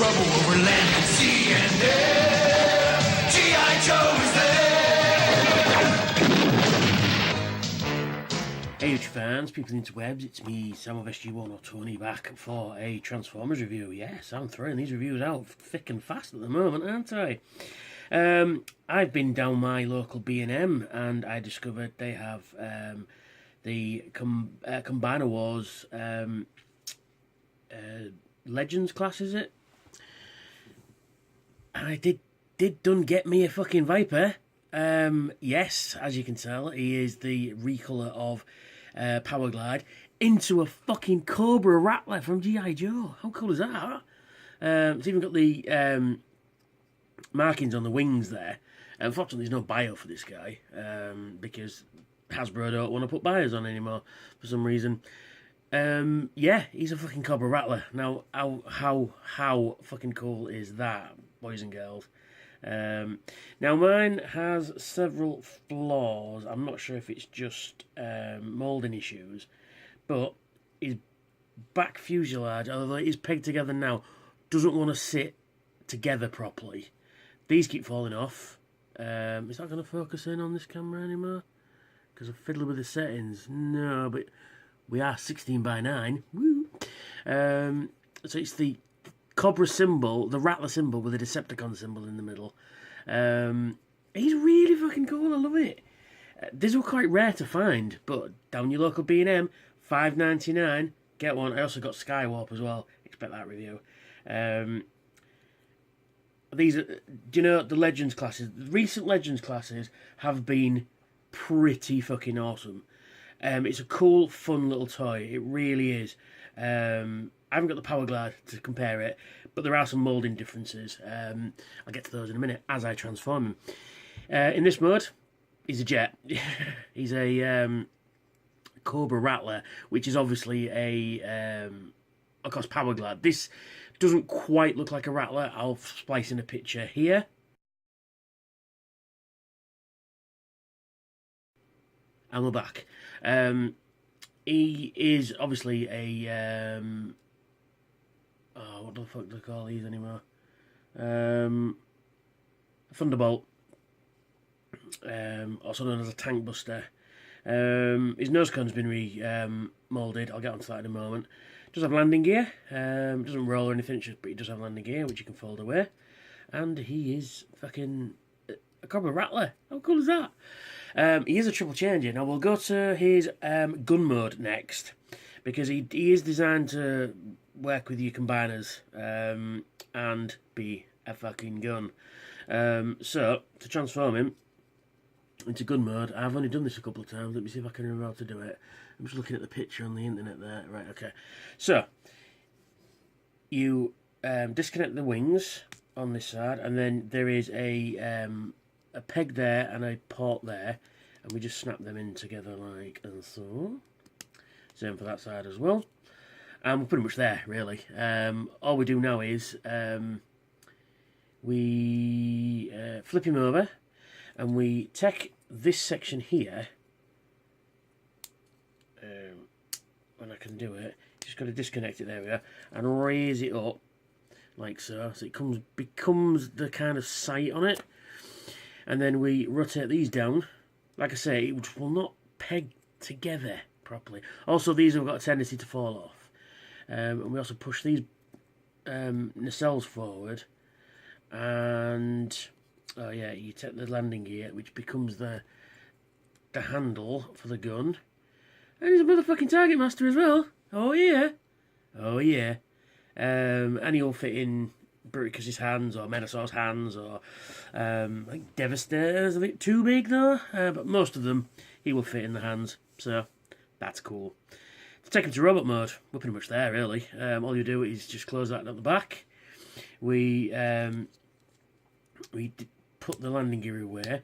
trouble over land and sea and air. G.I. Joe is there. Hey fans, people into webs, it's me, Sam of SG1 or Tony, back for a Transformers review. Yes, I'm throwing these reviews out thick and fast at the moment, aren't I? I've been down my local B&M and I discovered they have the Combiner Wars Legends class, is it? And I did done get me a fucking Viper. Yes, as you can tell, he is the recolor of Power Glide into a fucking Cobra Rattler from G.I. Joe. How cool is that? It's even got the markings on the wings there. Unfortunately, there's no bio for this guy because Hasbro don't want to put bios on anymore for some reason. Yeah, he's a fucking Cobra Rattler. Now, how fucking cool is that, boys and girls? Now, mine has several flaws. I'm not sure if it's just moulding issues, but his back fuselage, although it is pegged together now, doesn't want to sit together properly. These keep falling off. Is that going to focus in on this camera anymore? Because I've fiddled with the settings. No, but we are 16:9. Woo! So it's the Cobra symbol, the Rattler symbol with the Decepticon symbol in the middle. He's really fucking cool. I love it. These were quite rare to find, but down your local B&M, $5.99. Get one. I also got Skywarp as well. Expect that review. These are, do you know, the Legends classes? The recent Legends classes have been pretty fucking awesome. It's a cool, fun little toy. It really is. I haven't got the Power Glide to compare it, but there are some moulding differences. I'll get to those in a minute as I transform him. In this mode, he's a jet. He's a Cobra Rattler, which is obviously a, of course, Power Glide. This doesn't quite look like a Rattler. I'll splice in a picture here. And we're back. He is obviously a what the fuck do they call these anymore? Thunderbolt, also known as a Tank Buster. His nose cone's been moulded. I'll get onto that in a moment. Does have landing gear. Doesn't roll or anything, but he does have landing gear, which you can fold away. And he is fucking a Cobra Rattler. How cool is that? He is a triple changer. Now we'll go to his gun mode next, because he is designed to work with your combiners and be a fucking gun. So to transform him into gun mode, I've only done this a couple of times. Let me see if I can remember how to do it. I'm just looking at the picture on the internet there. Right, okay. So you disconnect the wings on this side, and then there is a peg there and a port there, and we just snap them in together like and so. Same for that side as well. And we're pretty much there, really. All we do now is we flip him over, and we take this section here. When I can do it, just got to disconnect it, there we are, and raise it up like so. So it becomes the kind of sight on it. And then we rotate these down. Like I say, it will not peg together properly. Also, these have got a tendency to fall off. And we also push these nacelles forward. And, oh yeah, you take the landing gear, which becomes the handle for the gun. And he's a motherfucking Target Master as well. Oh yeah. Oh yeah. And he'll fit in Bruticus's hands or Menasau's hands or like Devastator's a bit too big though, but most of them he will fit in the hands, so that's cool. To take him to robot mode, we're pretty much there really. All you do is just close that at the back. We put the landing gear away.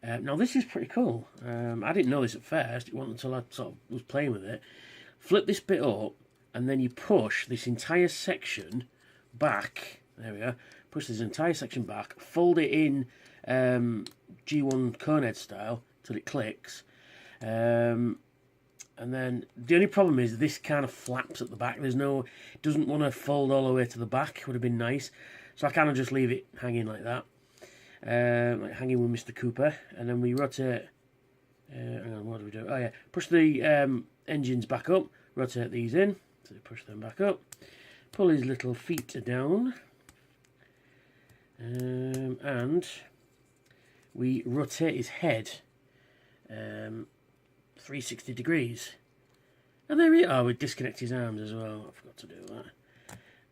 Now this is pretty cool. I didn't know this at first. It wasn't until I sort of was playing with it. Flip this bit up, and then you push this entire section back. There we are. Push this entire section back. Fold it in G1 Conehead style till it clicks. And then the only problem is this kind of flaps at the back. It doesn't want to fold all the way to the back. Would have been nice. So I kind of just leave it hanging like that. Like hanging with Mr. Cooper. And then we rotate. Hang on, what do we do? Oh yeah, push the engines back up. Rotate these in. So push them back up. Pull his little feet down. And we rotate his head 360 degrees. And there we are. We disconnect his arms as well. I forgot to do that.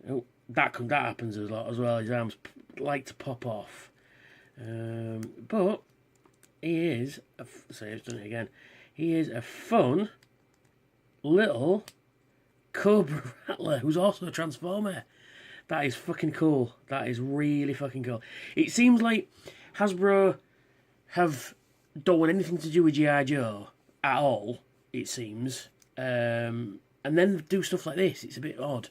Oh, that happens a lot as well. His arms like to pop off. But he is, say I've done it again, he is a fun little Cobra Rattler who's also a Transformer. That is fucking cool. That is really fucking cool. It seems like Hasbro don't want anything to do with G.I. Joe at all, it seems. And then do stuff like this. It's a bit odd.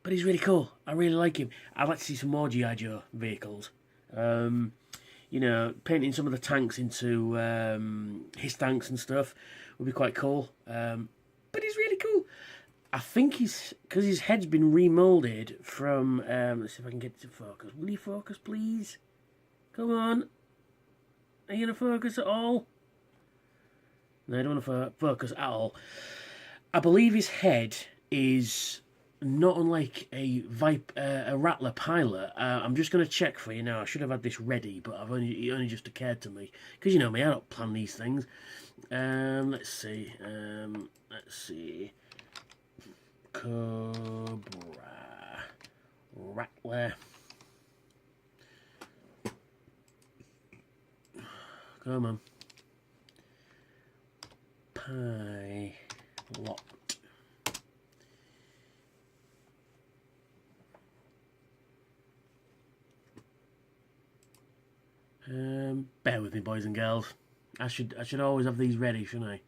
But he's really cool. I really like him. I'd like to see some more G.I. Joe vehicles. You know, painting some of the tanks into his tanks and stuff would be quite cool. But he's really cool. I think because his head's been remoulded from, let's see if I can get it to focus. Will you focus, please? Come on. Are you going to focus at all? No, I don't want to focus at all. I believe his head is not unlike a Rattler pilot. I'm just going to check for you now. I should have had this ready, but it only just occurred to me. Because, you know me, I don't plan these things. Let's see. Cobra Rattler. Come on. Pilot. Bear with me, boys and girls. I should always have these ready, shouldn't I?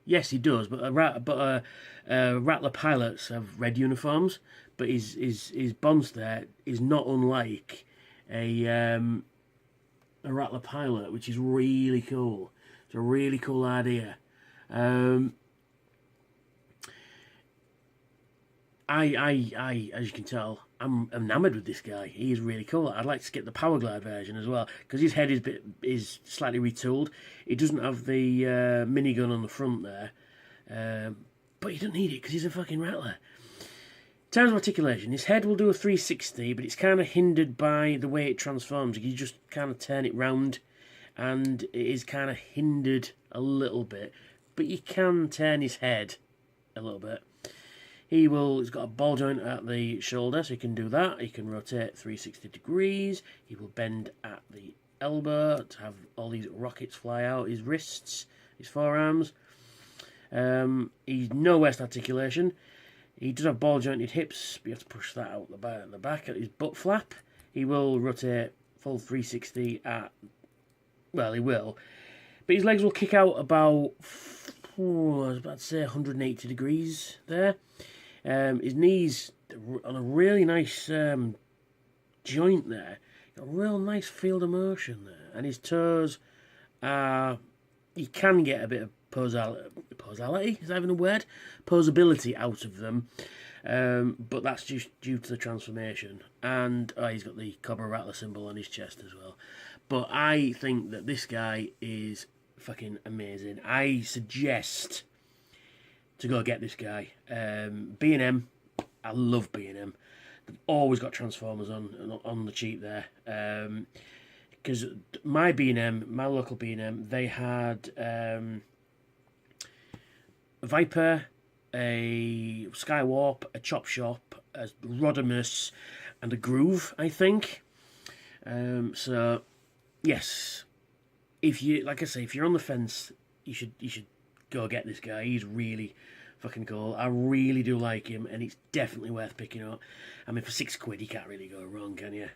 Yes, he does, but Rattler pilots have red uniforms, but his Bonster is not unlike a Rattler pilot, which is really cool. It's a really cool idea. I, as you can tell, I'm enamoured with this guy. He is really cool. I'd like to get the Power Glide version as well, because his head is slightly retooled. It doesn't have the minigun on the front there, but you don't need it because he's a fucking Rattler. In terms of articulation, his head will do a 360, but it's kind of hindered by the way it transforms. You just kind of turn it round, and it is kind of hindered a little bit, but you can turn his head a little bit. He's got a ball joint at the shoulder, so he can do that. He can rotate 360 degrees. He will bend at the elbow to have all these rockets fly out his wrists, his forearms. He's no waist articulation. He does have ball jointed hips, but you have to push that out the back at his butt flap. He will rotate full 360 he will. But his legs will kick out about, I was about to say 180 degrees there. His knees on a really nice joint there. Got a real nice field of motion there. And his toes you can get a bit of posality, is that even a word? Posability out of them. But that's just due to the transformation. And he's got the Cobra Rattler symbol on his chest as well. But I think that this guy is fucking amazing. I suggest to go get this guy. B&M, I love B&M. They've always got Transformers on the cheap there. Because my local B&M, they had a Viper, a Skywarp, a Chop Shop, a Rodimus, and a Groove, I think. So, yes, if you're on the fence, you should go get this guy. He's really fucking cool. I really do like him, and it's definitely worth picking up. I mean, for £6, you can't really go wrong, can you?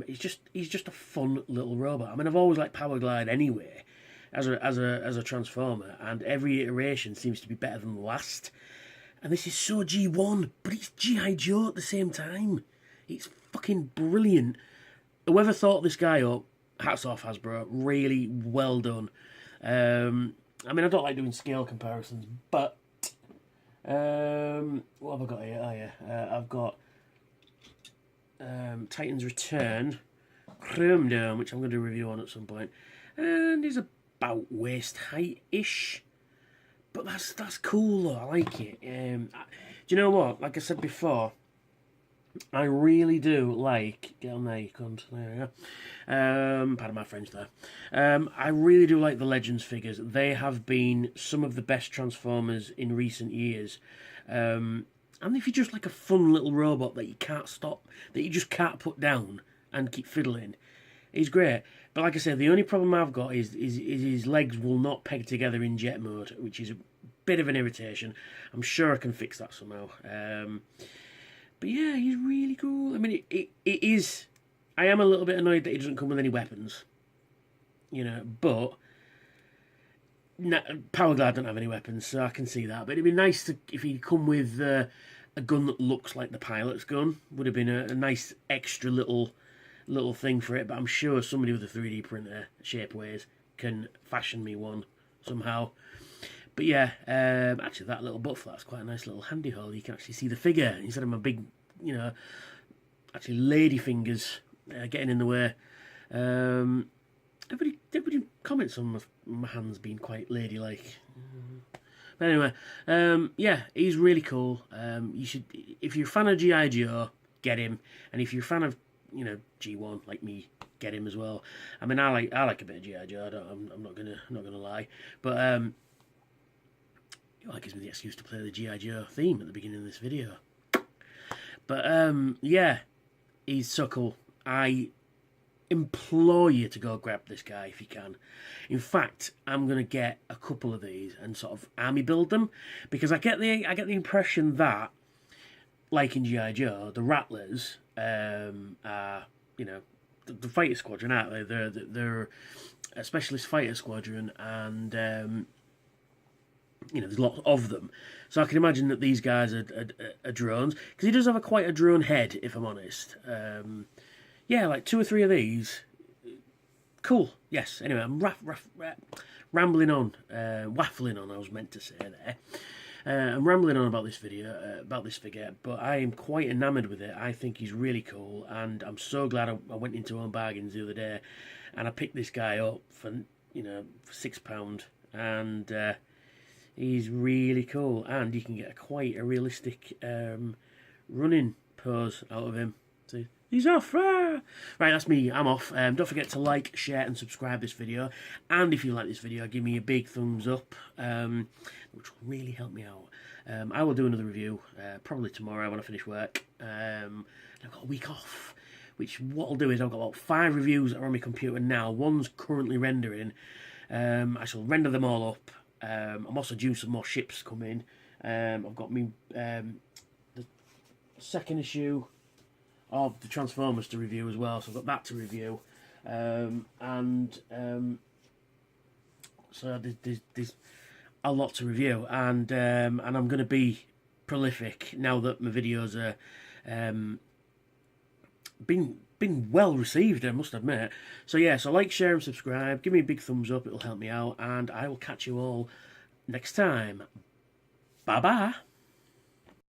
He's just a fun little robot. I mean, I've always liked Power Glide anyway, as a Transformer, and every iteration seems to be better than the last. And this is so G1, but it's G.I. Joe at the same time. It's fucking brilliant. Whoever thought this guy up, hats off, Hasbro. Really well done. I mean, I don't like doing scale comparisons, but what have I got here? Oh yeah, I've got Titan's Return, Chrome Dome, which I'm going to do a review on at some point, and he's about waist height-ish. But that's cool though. I like it. Do you know what? Like I said before, I really do like. Get on there, you cunt. There we go. Pardon my French there. I really do like the Legends figures. They have been some of the best Transformers in recent years. And if you're just like a fun little robot that you can't stop, that you just can't put down and keep fiddling, he's great. But like I said, the only problem I've got is his legs will not peg together in jet mode, which is a bit of an irritation. I'm sure I can fix that somehow. But yeah, he's really cool. I mean, it is. I am a little bit annoyed that he doesn't come with any weapons. You know, but Power Glide don't have any weapons, so I can see that. But it'd be nice if he'd come with a gun that looks like the pilot's gun. Would have been a nice extra little thing for it. But I'm sure somebody with a 3D printer, Shapeways, can fashion me one somehow. But yeah, actually that little butt flap's quite a nice little handy hole. You can actually see the figure instead of my big, you know, actually lady fingers getting in the way. Everybody comments on my hands being quite ladylike. But anyway, yeah, he's really cool. You should, if you're a fan of G.I. Joe, get him. And if you're a fan of, you know, G1 like me, get him as well. I mean, I like a bit of G.I. Joe. I'm not gonna lie, but that gives me the excuse to play the G.I. Joe theme at the beginning of this video. But yeah, he's so cool. I implore you to go grab this guy if you can. In fact, I'm going to get a couple of these and sort of army build them, because I get the impression that, like in G.I. Joe, the Rattlers are, you know, the fighter squadron, aren't they? They're a specialist fighter squadron, and you know, there's lots of them. So I can imagine that these guys are drones, because he does have quite a drone head, if I'm honest. Yeah, like 2 or 3 of these. Cool. Yes. Anyway, I'm rambling on, waffling on. I was meant to say there. I'm rambling on about this video, about this figure, but I am quite enamoured with it. I think he's really cool, and I'm so glad I went into Home Bargains the other day, and I picked this guy up for, you know, for £6, and he's really cool, and you can get quite a realistic running pose out of him. See? He's off! Ah! Right, that's me. I'm off. Don't forget to like, share and subscribe this video. And if you like this video, give me a big thumbs up, which will really help me out. I will do another review, probably tomorrow when I finish work. I've got a week off, which what I'll do is I've got about 5 reviews that are on my computer now. One's currently rendering. I shall render them all up. I'm also due some more ships coming. I've got me the second issue of the Transformers to review as well, so I've got that to review, so there's a lot to review, and I'm going to be prolific now that my videos are been well received, I must admit. So yeah, so like, share and subscribe, give me a big thumbs up, it'll help me out, and I will catch you all next time. Bye bye.